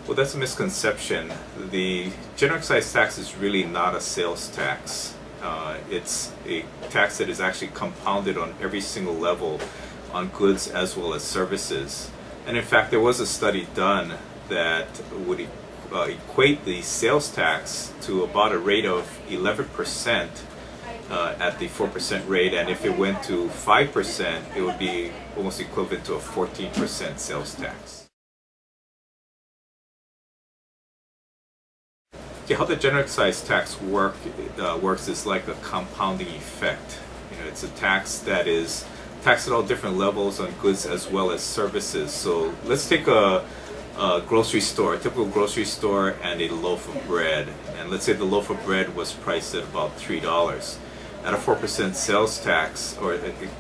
Well, that's a misconception. The general excise tax is really not a sales tax. It's a tax that is actually compounded on every single level on goods as well as services. And in fact, there was a study done that would equate the sales tax to about a rate of 11% at the 4% rate, and if it went to 5%, it would be almost equivalent to a 14% sales tax. Okay, how the general excise tax works is like a compounding effect. It's a tax that is taxed at all different levels on goods as well as services. So let's take a grocery store, a typical grocery store, and a loaf of bread. And let's say the loaf of bread was priced at about $3. At a 4% sales tax or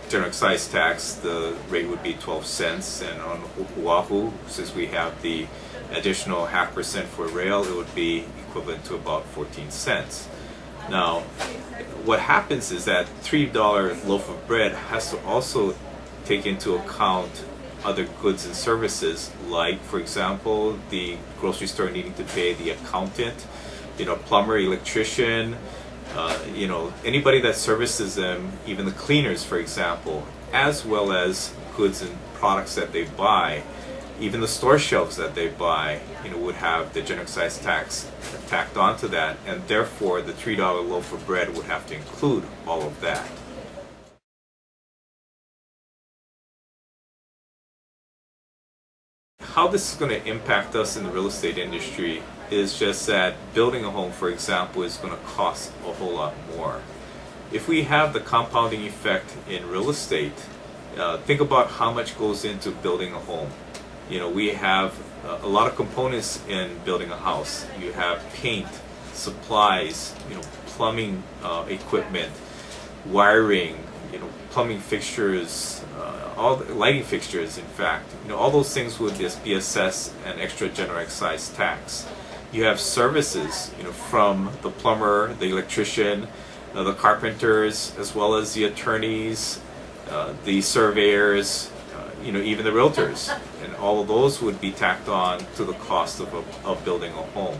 general excise tax, the rate would be 12 cents. And on Oahu, since we have the additional 0.5% for rail, it would be equivalent to about 14 cents. Now, what happens is that $3 loaf of bread has to also take into account other goods and services, like, for example, the grocery store needing to pay the accountant, plumber, electrician, anybody that services them, even the cleaners, for example, as well as goods and products that they buy. Even the store shelves that they buy, would have the general excise tax tacked onto that, and therefore the $3 loaf of bread would have to include all of that. How this is going to impact us in the real estate industry is just that building a home, for example, is going to cost a whole lot more. If we have the compounding effect in real estate, think about how much goes into building a home. We have a lot of components in building a house. You have paint, supplies, plumbing equipment, wiring, plumbing fixtures, all the lighting fixtures, in fact. All those things would just be assessed an extra general excise tax. You have services, from the plumber, the electrician, the carpenters, as well as the attorneys, the surveyors, even the realtors, and all of those would be tacked on to the cost of building a home.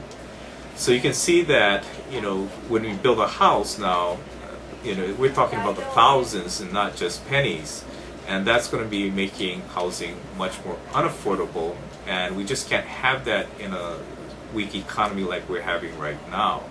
So you can see that, when we build a house now, we're talking about the thousands and not just pennies, and that's going to be making housing much more unaffordable, and we just can't have that in a weak economy like we're having right now.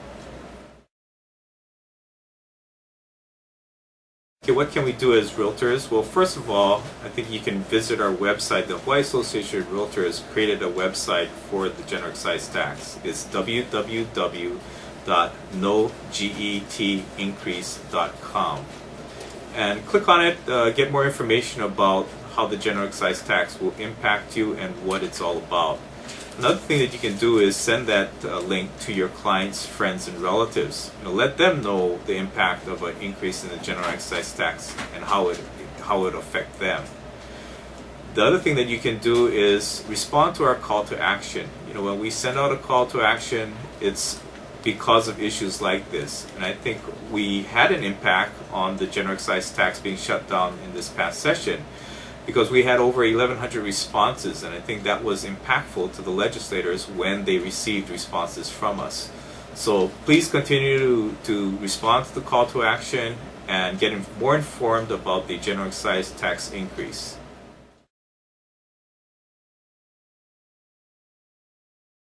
Okay, what can we do as realtors? Well, first of all, I think you can visit our website. The Hawaii Association of Realtors created a website for the general excise tax. It's www.nogetincrease.com. And click on it, get more information about how the general excise tax will impact you and what it's all about. Another thing that you can do is send that link to your clients, friends, and relatives. Let them know the impact of an increase in the general excise tax and how it affect them. The other thing that you can do is respond to our call to action. When we send out a call to action, it's because of issues like this. And I think we had an impact on the general excise tax being shut down in this past session, because we had over 1,100 responses, and I think that was impactful to the legislators when they received responses from us. So please continue to respond to the call to action and get more informed about the general excise tax increase.